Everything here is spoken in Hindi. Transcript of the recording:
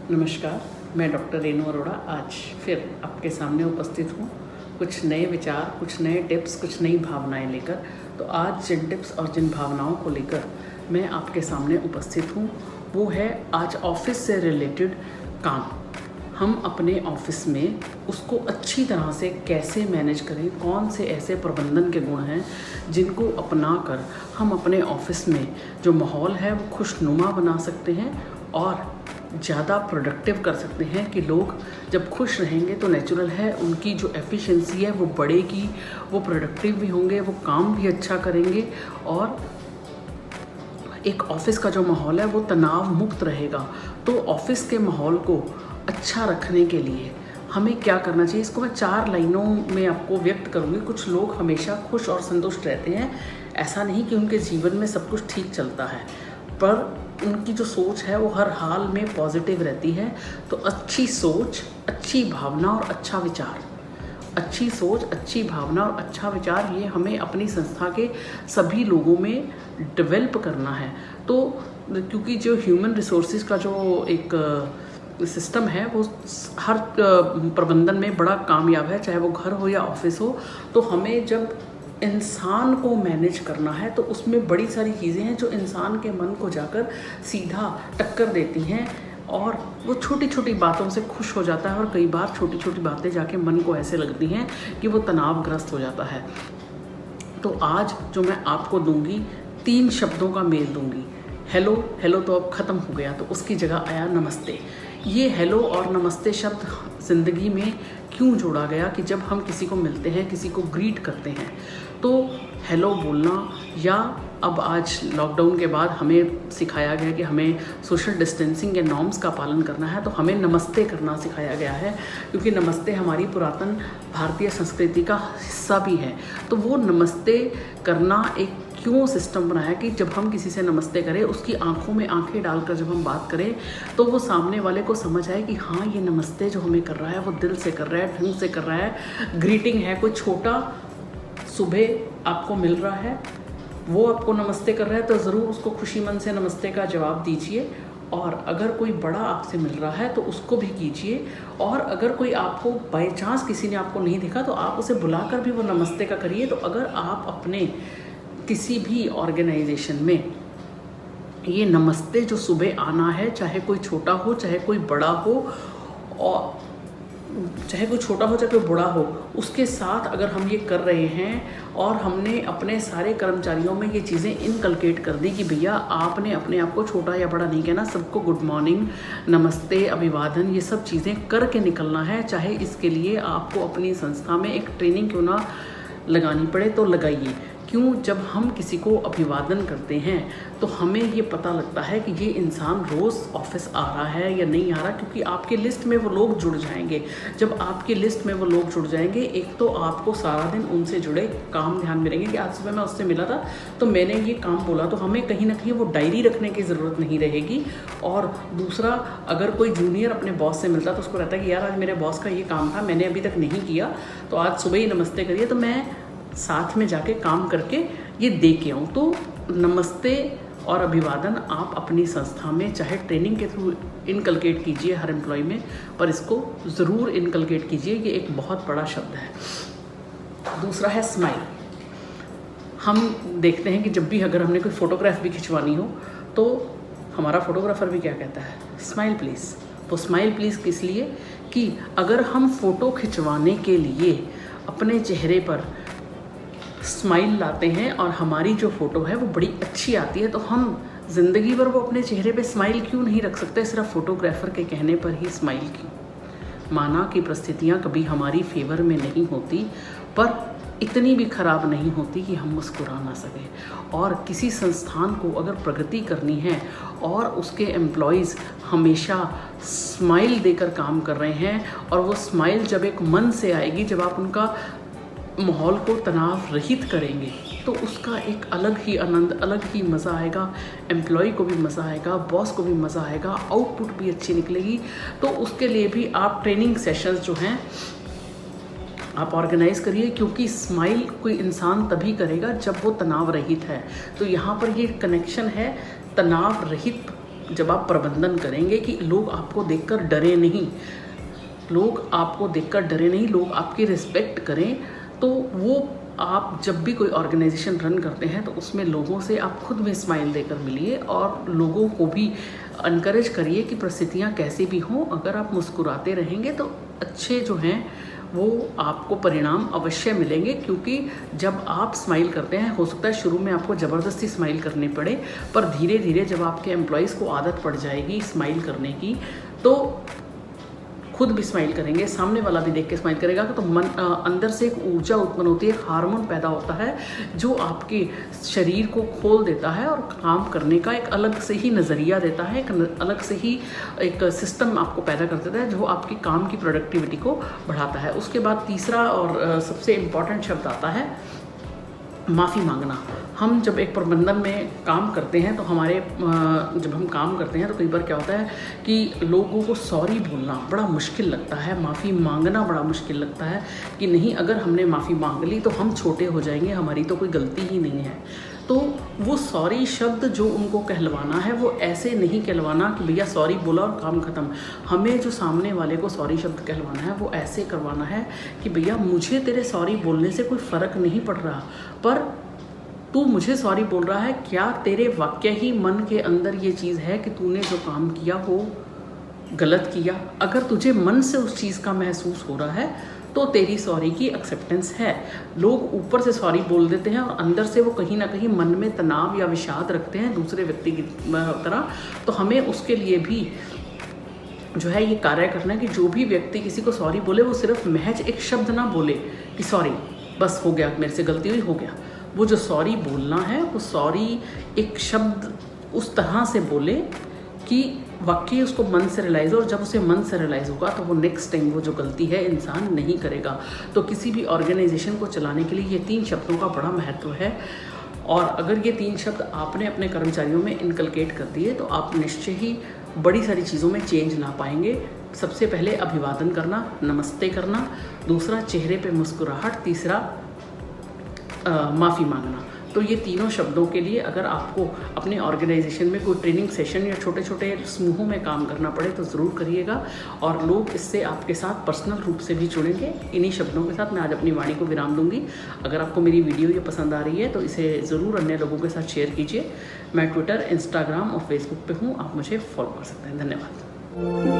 नमस्कार, मैं डॉक्टर रेणु अरोड़ा आज फिर आपके सामने उपस्थित हूँ कुछ नए विचार, कुछ नए टिप्स, कुछ नई भावनाएं लेकर। तो आज जिन टिप्स और जिन भावनाओं को लेकर मैं आपके सामने उपस्थित हूँ वो है आज ऑफिस से रिलेटेड काम। हम अपने ऑफिस में उसको अच्छी तरह से कैसे मैनेज करें, कौन से ऐसे प्रबंधन के गुण हैं जिनको अपना कर हम अपने ऑफिस में जो माहौल है वो खुशनुमा बना सकते हैं और ज़्यादा प्रोडक्टिव कर सकते हैं। कि लोग जब खुश रहेंगे तो नेचुरल है उनकी जो एफिशिएंसी है वो बढ़ेगी, वो प्रोडक्टिव भी होंगे, वो काम भी अच्छा करेंगे और एक ऑफिस का जो माहौल है वो तनाव मुक्त रहेगा। तो ऑफिस के माहौल को अच्छा रखने के लिए हमें क्या करना चाहिए, इसको मैं 4 लाइनों में आपको व्यक्त करूँगी। कुछ लोग हमेशा खुश और संतुष्ट रहते हैं, ऐसा नहीं कि उनके जीवन में सब कुछ ठीक चलता है, पर उनकी जो सोच है वो हर हाल में पॉजिटिव रहती है। तो अच्छी सोच, अच्छी भावना और अच्छा विचार, अच्छी सोच, अच्छी भावना और अच्छा विचार, ये हमें अपनी संस्था के सभी लोगों में डेवलप करना है। तो क्योंकि जो ह्यूमन रिसोर्सेज का जो एक सिस्टम है वो हर प्रबंधन में बड़ा कामयाब है, चाहे वो घर हो या ऑफिस हो। तो हमें जब इंसान को मैनेज करना है तो उसमें बड़ी सारी चीज़ें हैं जो इंसान के मन को जाकर सीधा टक्कर देती हैं और वो छोटी छोटी बातों से खुश हो जाता है और कई बार छोटी छोटी बातें जाके मन को ऐसे लगती हैं कि वो तनावग्रस्त हो जाता है। तो आज जो मैं आपको दूंगी 3 शब्दों का मेल दूंगी। हेलो, हेलो तो अब ख़त्म हो गया, तो उसकी जगह आया नमस्ते। ये हेलो और नमस्ते शब्द ज़िंदगी में क्यों जोड़ा गया कि जब हम किसी को मिलते हैं, किसी को ग्रीट करते हैं तो हेलो बोलना, या अब आज लॉकडाउन के बाद हमें सिखाया गया कि हमें सोशल डिस्टेंसिंग के नॉर्म्स का पालन करना है, तो हमें नमस्ते करना सिखाया गया है क्योंकि नमस्ते हमारी पुरातन भारतीय संस्कृति का हिस्सा भी है। तो वो नमस्ते करना एक क्यों सिस्टम बनाया कि जब हम किसी से नमस्ते करें, उसकी आंखों में आंखें डालकर जब हम बात करें तो वो सामने वाले को समझ आए कि हाँ, ये नमस्ते जो हमें कर रहा है वो दिल से कर रहा है, ढंग से कर रहा है, ग्रीटिंग है। कोई छोटा सुबह आपको मिल रहा है, वो आपको नमस्ते कर रहा है, तो ज़रूर उसको खुशी मन से नमस्ते का जवाब दीजिए। और अगर कोई बड़ा आपसे मिल रहा है तो उसको भी कीजिए। और अगर कोई आपको बाय चांस किसी ने आपको नहीं देखा तो आप उसे बुलाकर भी वो नमस्ते का करिए। तो अगर आप अपने किसी भी ऑर्गेनाइजेशन में ये नमस्ते जो सुबह आना है, चाहे कोई छोटा हो चाहे कोई बड़ा हो, और चाहे कोई छोटा हो चाहे कोई बड़ा हो, उसके साथ अगर हम ये कर रहे हैं और हमने अपने सारे कर्मचारियों में ये चीज़ें इनकलकेट कर दी कि भैया आपने अपने आप को छोटा या बड़ा नहीं कहना, सबको गुड मॉर्निंग, नमस्ते, अभिवादन, ये सब चीज़ें करके निकलना है। चाहे इसके लिए आपको अपनी संस्था में एक ट्रेनिंग क्यों ना लगानी पड़े तो लगाइए। क्यों? जब हम किसी को अभिवादन करते हैं तो हमें ये पता लगता है कि ये इंसान रोज़ ऑफिस आ रहा है या नहीं आ रहा, क्योंकि आपके लिस्ट में वो लोग जुड़ जाएंगे। जब आपकी लिस्ट में वो लोग जुड़ जाएंगे, एक तो आपको सारा दिन उनसे जुड़े काम ध्यान में रहेंगे कि आज सुबह मैं उससे मिला था तो मैंने ये काम बोला, तो हमें कहीं ना कहीं वो डायरी रखने की ज़रूरत नहीं रहेगी। और दूसरा, अगर कोई जूनियर अपने बॉस से मिलता तो उसको रहता है कि यार आज मेरे बॉस का ये काम था, मैंने अभी तक नहीं किया, तो आज सुबह ही नमस्ते करिए, तो मैं साथ में जाके काम करके ये दे के आऊँ। तो नमस्ते और अभिवादन आप अपनी संस्था में चाहे ट्रेनिंग के थ्रू इनकलकेट कीजिए हर एम्प्लॉय में, पर इसको ज़रूर इनकलकेट कीजिए, ये एक बहुत बड़ा शब्द है। दूसरा है स्माइल। हम देखते हैं कि जब भी अगर हमने कोई फ़ोटोग्राफ भी खिंचवानी हो तो हमारा फोटोग्राफर भी क्या कहता है, स्माइल प्लीज़। तो स्माइल प्लीज़ किस लिए कि अगर हम फ़ोटो खिंचवाने के लिए अपने चेहरे पर स्माइल लाते हैं और हमारी जो फ़ोटो है वो बड़ी अच्छी आती है, तो हम ज़िंदगी भर वो अपने चेहरे पे स्माइल क्यों नहीं रख सकते, सिर्फ फ़ोटोग्राफ़र के कहने पर ही स्माइल क्यों। माना कि परिस्थितियाँ कभी हमारी फेवर में नहीं होती, पर इतनी भी ख़राब नहीं होती कि हम मुस्कुरा ना सकें। और किसी संस्थान को अगर प्रगति करनी है और उसके एम्प्लॉयज़ हमेशा स्माइल देकर काम कर रहे हैं, और वो स्माइल जब एक मन से आएगी, जब आप उनका माहौल को तनाव रहित करेंगे, तो उसका एक अलग ही आनंद, अलग ही मज़ा आएगा। एम्प्लॉय को भी मज़ा आएगा, बॉस को भी मज़ा आएगा, आउटपुट भी अच्छी निकलेगी। तो उसके लिए भी आप ट्रेनिंग सेशंस जो हैं आप ऑर्गेनाइज़ करिए, क्योंकि स्माइल कोई इंसान तभी करेगा जब वो तनाव रहित है। तो यहाँ पर ये कनेक्शन है तनाव रहित जब आप प्रबंधन करेंगे कि लोग आपको देखकर डरे नहीं, लोग आपको देखकर डरे नहीं, लोग आपकी रिस्पेक्ट करें, तो वो आप जब भी कोई ऑर्गेनाइजेशन रन करते हैं तो उसमें लोगों से आप खुद भी स्माइल देकर मिलिए और लोगों को भी इनकरेज करिए कि परिस्थितियाँ कैसी भी हों, अगर आप मुस्कुराते रहेंगे तो अच्छे जो हैं वो आपको परिणाम अवश्य मिलेंगे। क्योंकि जब आप स्माइल करते हैं, हो सकता है शुरू में आपको ज़बरदस्ती स्माइल करनी पड़े, पर धीरे धीरे जब आपके एम्प्लॉयज़ को आदत पड़ जाएगी स्माइल करने की, तो खुद भी स्माइल करेंगे, सामने वाला भी देख के स्माइल करेगा। तो अंदर से एक ऊर्जा उत्पन्न होती है, हार्मोन पैदा होता है जो आपके शरीर को खोल देता है और काम करने का एक अलग से ही नज़रिया देता है, एक अलग से ही एक सिस्टम आपको पैदा कर देता है जो आपकी काम की प्रोडक्टिविटी को बढ़ाता है। उसके बाद तीसरा और सबसे इम्पॉर्टेंट शब्द आता है माफ़ी मांगना। हम जब एक प्रबंधन में काम करते हैं तो जब हम काम करते हैं तो कई बार क्या होता है कि लोगों को सॉरी बोलना बड़ा मुश्किल लगता है, माफ़ी मांगना बड़ा मुश्किल लगता है कि नहीं, अगर हमने माफ़ी मांग ली तो हम छोटे हो जाएंगे, हमारी तो कोई गलती ही नहीं है। तो वो सॉरी शब्द जो उनको कहलवाना है वो ऐसे नहीं कहलवाना कि भैया सॉरी बोला और काम ख़त्म। हमें जो सामने वाले को सॉरी शब्द कहलवाना है वो ऐसे करवाना है कि भैया मुझे तेरे सॉरी बोलने से कोई फ़र्क नहीं पड़ रहा, पर तू मुझे सॉरी बोल रहा है, क्या तेरे वाक्य ही मन के अंदर ये चीज़ है कि तूने जो काम किया वो गलत किया? अगर तुझे मन से उस चीज़ का महसूस हो रहा है तो तेरी सॉरी की एक्सेप्टेंस है। लोग ऊपर से सॉरी बोल देते हैं और अंदर से वो कहीं ना कहीं मन में तनाव या विषाद रखते हैं दूसरे व्यक्ति की तरह। तो हमें उसके लिए भी जो है ये कार्य करना है कि जो भी व्यक्ति किसी को सॉरी बोले वो सिर्फ महज एक शब्द ना बोले कि सॉरी बस हो गया, मेरे से गलती हुई, हो गया। वो जो सॉरी बोलना है वो सॉरी एक शब्द उस तरह से बोले कि वाकई उसको मन से रियलाइज़ हो, और जब उसे मन से रियलाइज़ होगा तो वो नेक्स्ट टाइम वो जो गलती है इंसान नहीं करेगा। तो किसी भी ऑर्गेनाइजेशन को चलाने के लिए ये 3 शब्दों का बड़ा महत्व है, और अगर ये 3 शब्द आपने अपने कर्मचारियों में इनकलकेट कर दिए तो आप निश्चय ही बड़ी सारी चीज़ों में चेंज ला पाएंगे। सबसे पहले अभिवादन करना, नमस्ते करना, दूसरा चेहरे पे मुस्कुराहट, तीसरा माफ़ी मांगना। तो ये तीनों शब्दों के लिए अगर आपको अपने ऑर्गेनाइजेशन में कोई ट्रेनिंग सेशन या छोटे छोटे समूहों में काम करना पड़े तो ज़रूर करिएगा, और लोग इससे आपके साथ पर्सनल रूप से भी जुड़ेंगे। इन्हीं शब्दों के साथ मैं आज अपनी वाणी को विराम दूंगी। अगर आपको मेरी वीडियो ये पसंद आ रही है तो इसे ज़रूर अन्य लोगों के साथ शेयर कीजिए। मैं ट्विटर, इंस्टाग्राम और फेसबुक पे हूँ, आप मुझे फॉलो कर सकते हैं। धन्यवाद।